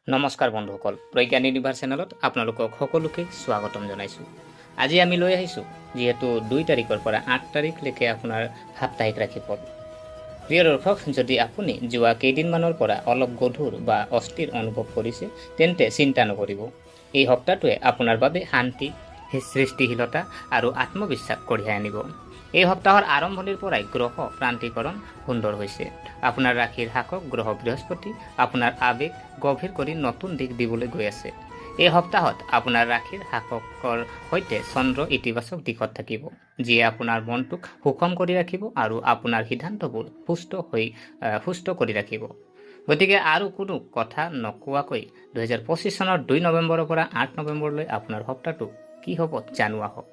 নমস্কাৰ বন্ধুসকল, প্ৰজ্ঞান ইউনিভাৰ্ছ চেনেলত আপোনালোকক সকলোকে স্বাগতম জনাইছোঁ। আজি আমি লৈ আহিছোঁ যিহেতু 2 তাৰিখৰ পৰা 8 তাৰিখলৈকে আপোনাৰ সাপ্তাহিক ৰাশিফল। প্ৰিয় দৰ্শক, যদি আপুনি যোৱা কেইদিনমানৰ পৰা অলপ গধুৰ বা অস্থিৰ অনুভৱ কৰিছে তেন্তে চিন্তা নকৰিব। এই সপ্তাহটোৱে আপোনাৰ বাবে শান্তি, সৃষ্টিশীলতা আৰু আত্মবিশ্বাস কঢ়িয়াই আনিব। এই সপ্তাহৰ আৰম্ভণিৰ পৰাই গ্ৰহ প্ৰান্তিকৰণ সুন্দৰ হৈছে। আপোনাৰ ৰাশিৰ শাসক গ্ৰহ বৃহস্পতি আপোনাৰ আৱেগ গভীৰ কৰি নতুন দিশ দিবলৈ গৈ আছে। এই সপ্তাহত আপোনাৰ ৰাশিৰ শাসকৰ সৈতে চন্দ্ৰ ইতিবাচক দিশত থাকিব, যিয়ে আপোনাৰ মনটোক সুষম কৰি ৰাখিব আৰু আপোনাৰ সিদ্ধান্তবোৰ সুস্থ কৰি ৰাখিব। গতিকে আৰু কোনো কথা নকোৱাকৈ 2025 চনৰ 2 নৱেম্বৰৰ পৰা 8 নৱেম্বৰলৈ আপোনাৰ সপ্তাহটো কি হ'ব জানো আহক।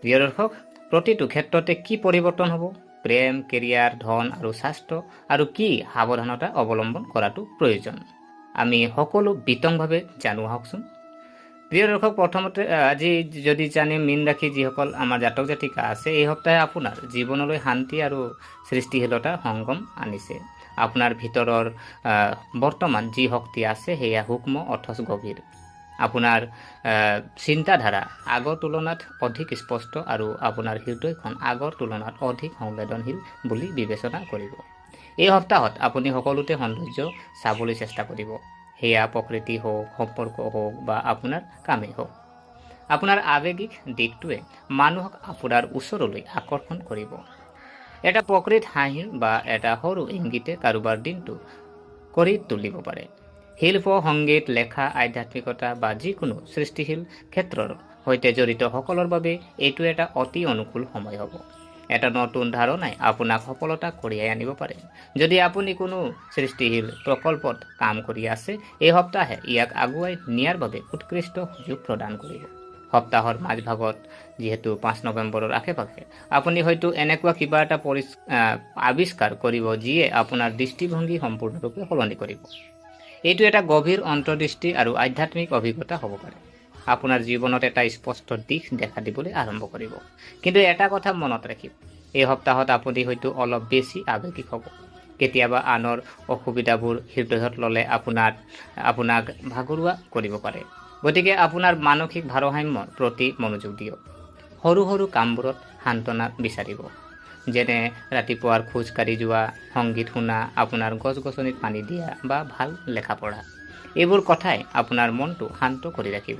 প্ৰিয় দৰ্শক, প্ৰতিটো ক্ষেত্ৰতে কি পৰিৱৰ্তন হ'ব, প্ৰেম, কেৰিয়াৰ, ধন আৰু স্বাস্থ্য, আৰু কি সাৱধানতা অৱলম্বন কৰাটো প্ৰয়োজন, আমি সকলো বিতংভাৱে জানো আহকচোন। প্ৰিয় দৰ্শক, প্ৰথমতে আজি যদি জানে মীন ৰাশি যিসকল আমাৰ জাতক জাতিকা আছে, এই সপ্তাহে আপোনাৰ জীৱনলৈ শান্তি আৰু সৃষ্টিশীলতাৰ সংগম আনিছে। আপোনাৰ ভিতৰৰ বৰ্তমান যি শক্তি আছে সেয়া সূক্ষ্ম অথচ গভীৰ। আপোনাৰ চিন্তাধাৰা আগৰ তুলনাত অধিক স্পষ্ট আৰু আপোনাৰ হৃদয়খন আগৰ তুলনাত অধিক সংবেদনশীল বুলি বিবেচনা কৰিব। এই সপ্তাহত আপুনি সকলোতে সৌন্দৰ্য চাবলৈ চেষ্টা কৰিব, সেয়া প্ৰকৃতি হওক, সম্পৰ্ক হওক বা আপোনাৰ কামেই হওক। আপোনাৰ আৱেগিক দিশটোৱে মানুহক আপোনাৰ ওচৰলৈ আকৰ্ষণ কৰিব। এটা প্ৰকৃত হাঁহি বা এটা সৰু ইংগিতে কাৰোবাৰ দিনটো কৰি তুলিব পাৰে। শিল্প, সংগীত, লেখা, আধ্যাত্মিকতা বা যিকোনো সৃষ্টিশীল ক্ষেত্ৰৰ সৈতে জড়িত সকলৰ বাবে এইটো এটা অতি অনুকূল সময় হ'ব। এটা নতুন ধাৰণাই আপোনাক সফলতা কঢ়িয়াই আনিব পাৰে। যদি আপুনি কোনো সৃষ্টিশীল প্ৰকল্পত কাম কৰি আছে, এই সপ্তাহে ইয়াক আগুৱাই নিয়াৰ বাবে উৎকৃষ্ট সুযোগ প্ৰদান কৰিব। সপ্তাহৰ মাজভাগত যিহেতু 5 নৱেম্বৰৰ আশে-পাশে আপুনি হয়তো এনেকুৱা কিবা এটা আৱিষ্কাৰ কৰিব যিয়ে আপোনাৰ দৃষ্টিভংগী সম্পূৰ্ণৰূপে সলনি কৰিব। এইটো এটা গভীৰ অন্তৰ্দৃষ্টি আৰু আধ্যাত্মিক অভিজ্ঞতা হ'ব পাৰে। আপোনাৰ জীৱনত এটা স্পষ্ট দিশ দেখা দিবলৈ আৰম্ভ কৰিব। কিন্তু এটা কথা মনত ৰাখিব, এই সপ্তাহত আপুনি হয়তো অলপ বেছি আৱেগিক হ'ব। কেতিয়াবা আনৰ অসুবিধাবোৰ হৃদয়ত ল'লে আপোনাক ভাগৰুৱা কৰিব পাৰে। গতিকে আপোনাৰ মানসিক ভাৰসাম্যৰ প্ৰতি মনোযোগ দিয়ক। সৰু সৰু কামবোৰত সান্তনা বিচাৰিব, যেনে ৰাতিপুৱাৰ খোজ কাঢ়ি যোৱা, সংগীত শুনা, আপোনাৰ গছ-গছনিত পানী দিয়া বা ভাল লেখা পঢ়া। এইবোৰ কথাই আপোনাৰ মনটো শান্ত কৰি ৰাখিব।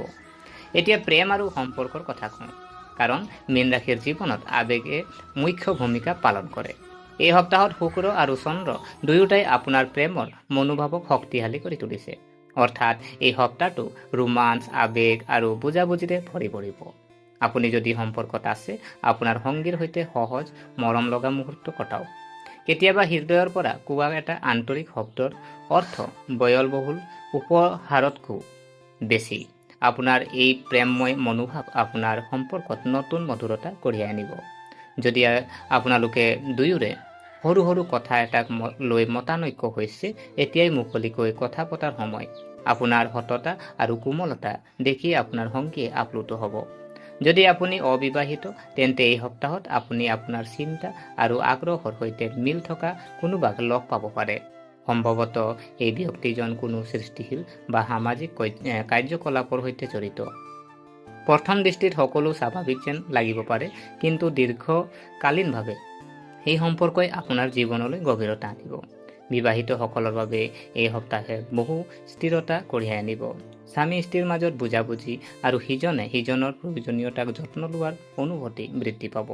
এতিয়া প্ৰেম আৰু সম্পৰ্কৰ কথা কওঁ, কাৰণ মীন ৰাশিৰ জীৱনত আৱেগে মুখ্য ভূমিকা পালন কৰে। এই সপ্তাহত শুক্ৰ আৰু চন্দ্ৰ দুয়োটাই আপোনাৰ প্ৰেমৰ মনোভাৱক শক্তিশালী কৰি তুলিছে। অৰ্থাৎ এই সপ্তাহটো ৰোমাঞ্চ, আৱেগ আৰু বুজাবুজিৰে ভৰি পৰিব। আপুনি যদি সম্পৰ্কত আছে, আপোনাৰ সংগীৰ সৈতে সহজ মৰম লগা মুহূৰ্ত কটাওক। কেতিয়াবা হৃদয়ৰ পৰা কোৱা এটা আন্তৰিক শব্দৰ অৰ্থ ব্যয়বহুল উপহাৰতকৈও বেছি। আপোনাৰ এই প্ৰেমময় মনোভাৱ আপোনাৰ সম্পৰ্কত নতুন মধুৰতা কঢ়িয়াই আনিব। যদি আপোনালোকে দুয়োৰে সৰু সৰু কথা এটাক লৈ মতানৈক্য হৈছে, এতিয়াই মুকলিকৈ কথা পতাৰ সময়। আপোনাৰ সততা আৰু কোমলতা দেখি আপোনাৰ সংগীয়ে আপ্লুত হ'ব। যদি আপুনি অবিবাহিত, তেন্তে এই সপ্তাহত আপুনি আপোনাৰ চিন্তা আৰু আগ্ৰহৰ সৈতে মিল থকা কোনোবাক লগ পাব পাৰে। সম্ভৱতঃ এই ব্যক্তিজন কোনো সৃষ্টিশীল বা সামাজিক কাৰ্যকলাপৰ সৈতে জড়িত। প্ৰথম দৃষ্টিত সকলো স্বাভাৱিক যেন লাগিব পাৰে, কিন্তু দীৰ্ঘকালীনভাৱে এই সম্পৰ্কই আপোনাৰ জীৱনলৈ গভীৰতা আনিব। বিবাহিতসকলৰ বাবে এই সপ্তাহে বহু স্থিৰতা কঢ়িয়াই আনিব। স্বামী স্ত্ৰীৰ মাজত বুজাবুজি আৰু সিজনে সিজনৰ প্ৰয়োজনীয়তাক যত্ন লোৱাৰ অনুভূতি বৃদ্ধি পাব।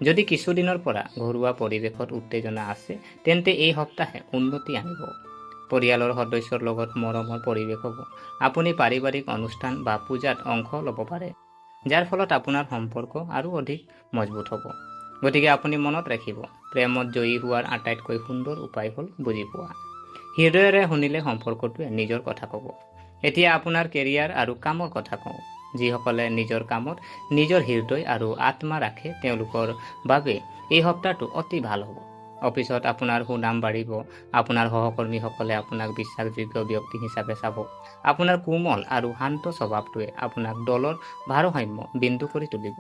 যদি কিছুদিনৰ পৰা ঘৰুৱা পৰিৱেশত উত্তেজনা আছে, তেন্তে এই সপ্তাহে উন্নতি আনিব। পৰিয়ালৰ সদস্যৰ লগত মৰমৰ পৰিৱেশ হ'ব। আপুনি পাৰিবাৰিক অনুষ্ঠান বা পূজাত অংশ ল'ব পাৰে, যাৰ ফলত আপোনাৰ সম্পৰ্ক আৰু অধিক মজবুত হ'ব। গতিকে আপুনি মনত ৰাখিব, প্ৰেমত জয়ী হোৱাৰ আটাইতকৈ সুন্দৰ উপায় হ'ল বুজি পোৱা। হৃদয়েৰে শুনিলে সম্পৰ্কটোৱে নিজৰ কথা ক'ব। এতিয়া আপোনাৰ কেৰিয়াৰ আৰু কামৰ কথা কওঁ। যিসকলে নিজৰ কামত নিজৰ হৃদয় আৰু আত্মা ৰাখে, তেওঁলোকৰ বাবে এই সপ্তাহটো অতি ভাল হ'ব। অফিচত আপোনাৰ সুনাম বাঢ়িব। আপোনাৰ সহকৰ্মীসকলে আপোনাক বিশ্বাসযোগ্য ব্যক্তি হিচাপে চাব। আপোনাৰ কোমল আৰু শান্ত স্বভাৱটোৱে আপোনাক দলৰ ভাৰসাম্য বিন্দু কৰি তুলিব।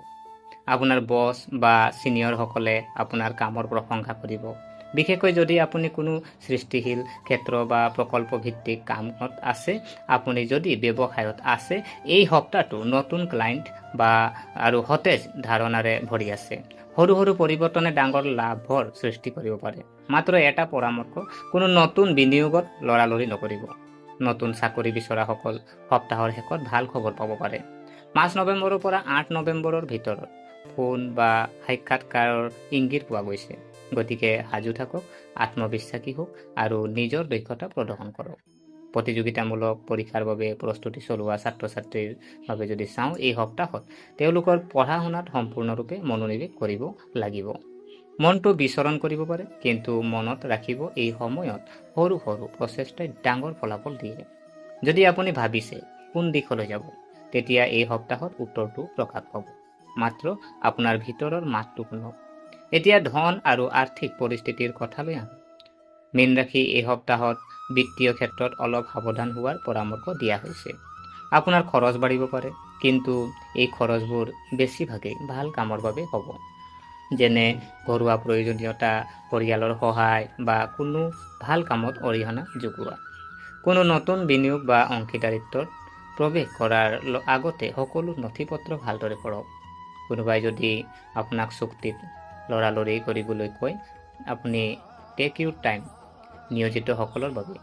আপোনাৰ বছ বা ছিনিয়ৰসকলে আপোনাৰ কামৰ প্ৰশংসা কৰিব। বিশেষকৈ যদি আপুনি কোনো সৃষ্টিশীল ক্ষেত্ৰ বা প্ৰকল্প ভিত্তিক কামত আছে, আপুনি যদি ব্যৱসায়ত আছে, এই সপ্তাহটো নতুন ক্লায়েণ্ট বা আৰু সতেজ ধাৰণাৰে ভৰি আছে। সৰু সৰু পৰিৱৰ্তনে ডাঙৰ লাভৰ সৃষ্টি কৰিব পাৰে। মাত্ৰ এটা পৰামৰ্শ, কোনো নতুন বিনিয়োগত লৰালৰি নকৰিব। নতুন চাকৰি বিচৰাসকল সপ্তাহৰ শেষত ভাল খবৰ পাব পাৰে। 5 নৱেম্বৰৰ পৰা 8 নৱেম্বৰৰ ভিতৰত ফোন বা সাক্ষাৎকাৰৰ ইংগিত পোৱা গৈছে। গতিকে সাজু থাকক, আত্মবিশ্বাসী হওক আৰু নিজৰ দক্ষতা প্ৰদৰ্শন কৰক। প্ৰতিযোগিতামূলক পৰীক্ষাৰ বাবে প্ৰস্তুতি চলোৱা ছাত্ৰ ছাত্ৰীৰ বাবে যদি চাওঁ, এই সপ্তাহত তেওঁলোকৰ পঢ়া শুনাত সম্পূৰ্ণৰূপে মনোনিৱেশ কৰিব লাগিব। মনটো বিচৰণ কৰিব পাৰে, কিন্তু মনত ৰাখিব এই সময়ত সৰু সৰু প্ৰচেষ্টাই ডাঙৰ ফলাফল দিয়ে। যদি আপুনি ভাবিছে কোন দিশলৈ যাব, তেতিয়া এই সপ্তাহত উত্তৰটো প্ৰকাশ পাব। মাত্ৰ আপোনাৰ ভিতৰৰ মাতটো শুনক। এতিয়া ধন আৰু আৰ্থিক পৰিস্থিতিৰ কথালৈ আহোঁ। মীন ৰাশি এই সপ্তাহত বিত্তীয় ক্ষেত্ৰত অলপ সাৱধান হোৱাৰ পৰামৰ্শ দিয়া হৈছে। আপোনাৰ খৰচ বাঢ়িব পাৰে, কিন্তু এই খৰচবোৰ বেছিভাগেই ভাল কামৰ বাবে হ'ব, যেনে ঘৰুৱা প্ৰয়োজনীয়তা, পৰিয়ালৰ সহায় বা কোনো ভাল কামত অৰিহণা যোগোৱা। কোনো নতুন বিনিয়োগ বা অংশীদাৰিত্বত প্ৰৱেশ কৰাৰ আগতে সকলো নথিপত্ৰ ভালদৰে পঢ়ক। কোনোবাই যদি আপোনাক চুক্তিত লৰালৰি কৰিবলৈ কয়, আপুনি টেক ইউৰ টাইম। নিয়োজিতসকলৰ বাবে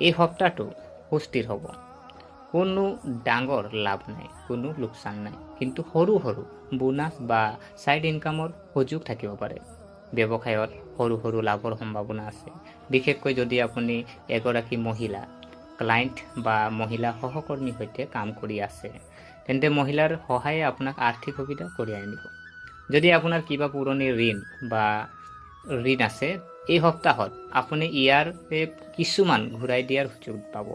এই সপ্তাহটো সুস্থিৰ হ'ব। কোনো ডাঙৰ লাভ নাই, কোনো লোকচান নাই, কিন্তু সৰু সৰু বোনাছ বা ছাইড ইনকামৰ সুযোগ থাকিব পাৰে। ব্যৱসায়ত সৰু সৰু লাভৰ সম্ভাৱনা আছে, বিশেষকৈ যদি আপুনি এগৰাকী মহিলা ক্লায়েণ্ট বা মহিলা সহকৰ্মীৰ সৈতে কাম কৰি আছে, তেন্তে মহিলাৰ সহায়ে আপোনাক আৰ্থিক সুবিধা কঢ়িয়াই আনিব। যদি আপোনাৰ কিবা পুৰণি ঋণ আছে, এই সপ্তাহত আপুনি ইয়াৰ কিছুমান ঘূৰাই দিয়াৰ সুযোগ পাব।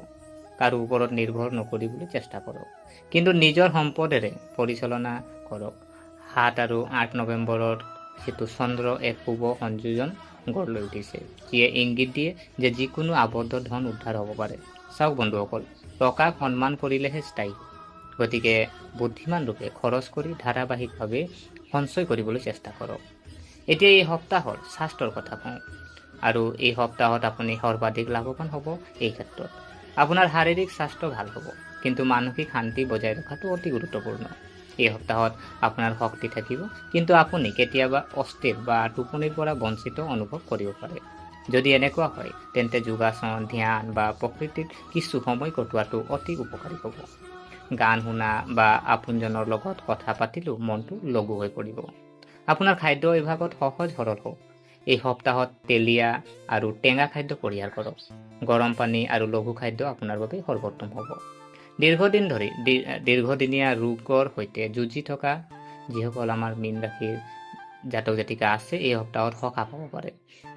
কাৰো ওপৰত নিৰ্ভৰ নকৰিবলৈ চেষ্টা কৰক, কিন্তু নিজৰ সম্পদেৰে পৰিচালনা কৰক। 7 আৰু 8 নৱেম্বৰৰ যিটো চন্দ্ৰ এক শুভ সংযোজন গঢ় লৈ উঠিছে, যিয়ে ইংগিত দিয়ে যে যিকোনো আবদ্ধ ধন উদ্ধাৰ হ'ব পাৰে। চাওক বন্ধুসকল, টকাক সন্মান কৰিলেহে স্থায়ী। গতিকে বুদ্ধিমান ৰূপে খৰচ কৰি ধাৰাবাহিকভাৱে সঞ্চয় কৰিবলৈ চেষ্টা কৰক। এতিয়া এই সপ্তাহৰ স্বাস্থ্যৰ কথা কওঁ, আৰু এই সপ্তাহত আপুনি সৰ্বাধিক লাভৱান হ'ব। এই ক্ষেত্ৰত আপোনাৰ শাৰীৰিক স্বাস্থ্য ভাল হ'ব, কিন্তু মানসিক শান্তি বজাই ৰখাটো অতি গুৰুত্বপূৰ্ণ। এই সপ্তাহত আপোনাৰ শক্তি থাকিব, কিন্তু আপুনি কেতিয়াবা অস্থিৰ বা টোপনিৰ পৰা বঞ্চিত অনুভৱ কৰিব পাৰে। যদি এনেকুৱা হয়, তেন্তে যোগাসন, ধ্যান বা প্ৰকৃতিত কিছু সময় কটোৱাটো অতি উপকাৰী হ'ব। গান শুনা বা আপোনজনৰ লগত কথা পাতিলেও মনটো লঘু হৈ পৰিব। আপোনাৰ খাদ্য অভ্যাসত সহজ সৰল হওক। এই সপ্তাহত তেলীয়া আৰু টেঙা খাদ্য পৰিহাৰ কৰক। গৰম পানী আৰু লঘু খাদ্য আপোনাৰ বাবে সৰ্বোত্তম হ'ব। দীৰ্ঘদিনীয়া ৰোগৰ সৈতে যুঁজি থকা যিসকল আমাৰ মীন ৰাশিৰ জাতক জাতিকা আছে, এই সপ্তাহত সকাহ পাব পাৰে।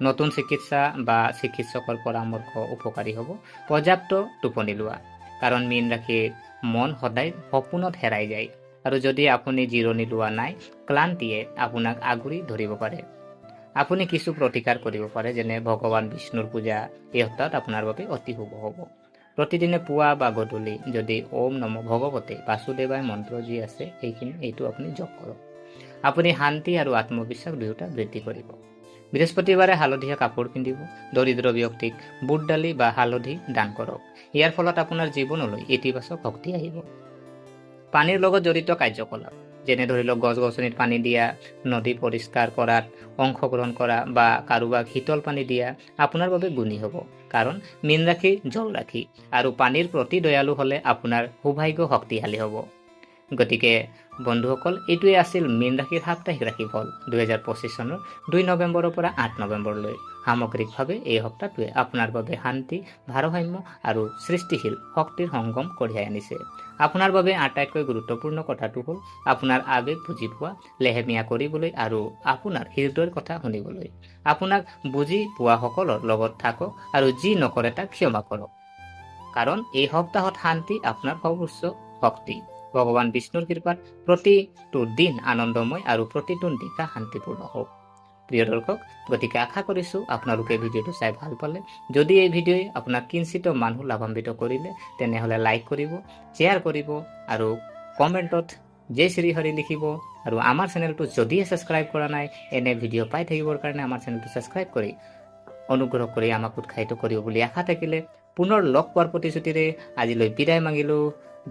নতুন চিকিৎসা বা চিকিৎসকৰ পৰামৰ্শ উপকাৰী হ'ব। পৰ্যাপ্ত টোপনি লোৱা, কাৰণ মীন ৰাশিৰ মন সদায় সপোনত হেৰাই যায়, আৰু যদি আপুনি জিৰণি লোৱা নাই, ক্লান্তিয়ে আপোনাক আগুৰি ধৰিব পাৰে। আপুনি কিছু প্ৰতিকাৰ কৰিব পাৰে, যেনে ভগৱান বিষ্ণুৰ পূজা এই সপ্তাহত আপোনাৰ বাবে অতি শুভ হ'ব। প্ৰতিদিনে পুৱা বা গধূলি যদি ওম নম ভগৱতে বাসুদেৱায় মন্ত্ৰ যি আছে এইটো আপুনি জপ কৰক। আপুনি শান্তি আৰু আত্মবিশ্বাস দুয়োটা বৃদ্ধি কৰিব। বৃহস্পতিবাৰে হালধীয়া কাপোৰ পিন্ধিব। দৰিদ্ৰ ব্যক্তিক বুট দালি বা হালধি দান কৰক। ইয়াৰ ফলত আপোনাৰ জীৱনলৈ ইতিবাচক শক্তি আহিব। পানীৰ লগত জড়িত কাৰ্যকলাপ, যেনে ধৰি লওক গছ গছনিত পানী দিয়া, নদী পৰিষ্কাৰ কৰাত অংশগ্ৰহণ কৰা বা কাৰোবাক শীতল পানী দিয়া আপোনাৰ বাবে গুণী হ'ব, কাৰণ মীন ৰাশি জল ৰাশি, আৰু পানীৰ প্ৰতি দয়ালু হ'লে আপোনাৰ সৌভাগ্য শক্তিশালী হ'ব। গতিকে বন্ধুসকল, এইটোৱে আছিল মীন ৰাশিৰ সাপ্তাহিক ৰাশিফল 2025 চনৰ 2 নৱেম্বৰৰ পৰা 8 নৱেম্বৰলৈ। সামগ্ৰিকভাৱে এই সপ্তাহটোৱে আপোনাৰ বাবে শান্তি, ভাৰসাম্য আৰু সৃষ্টিশীল শক্তিৰ সংগম কঢ়িয়াই আনিছে। আপোনাৰ বাবে আটাইতকৈ গুৰুত্বপূৰ্ণ কথাটো হ'ল আপোনাৰ আৱেগ বুজি পোৱা, লেহেমীয়া কৰিবলৈ আৰু আপোনাৰ হৃদয়ৰ কথা শুনিবলৈ। আপোনাক বুজি পোৱাসকলৰ লগত থাকক আৰু যি নকৰে তাক ক্ষমা কৰক, কাৰণ এই সপ্তাহত শান্তি আপোনাৰ সৰ্বোচ্চ শক্তি। ভগৱান বিষ্ণুৰ কৃপাত প্ৰতিটো দিন আনন্দময় আৰু প্ৰতিটো নিশা শান্তিপূৰ্ণ হওক। প্ৰিয় দৰ্শক, গতিকে আশা কৰিছোঁ আপোনালোকে ভিডিঅ'টো চাই ভাল পালে। যদি এই ভিডিঅ'ই আপোনাক কিঞ্চিত মানুহ লাভান্বিত কৰিলে, তেনেহ'লে লাইক কৰিব, শ্বেয়াৰ কৰিব আৰু কমেণ্টত জয় শ্ৰী হৰি লিখিব। আৰু আমাৰ চেনেলটো যদিহে ছাবস্ক্ৰাইব কৰা নাই, এনে ভিডিঅ' পাই থাকিবৰ কাৰণে আমাৰ চেনেলটো ছাবস্ক্ৰাইব কৰি অনুগ্ৰহ কৰি আমাক উৎসাহিত কৰিব বুলি আশা থাকিলে পুনৰ লগ পোৱাৰ প্ৰতিশ্ৰুতিৰে আজিলৈ বিদায় মাগিলোঁ।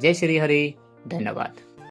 জয় শ্ৰী হৰি, ধন্যবাদ।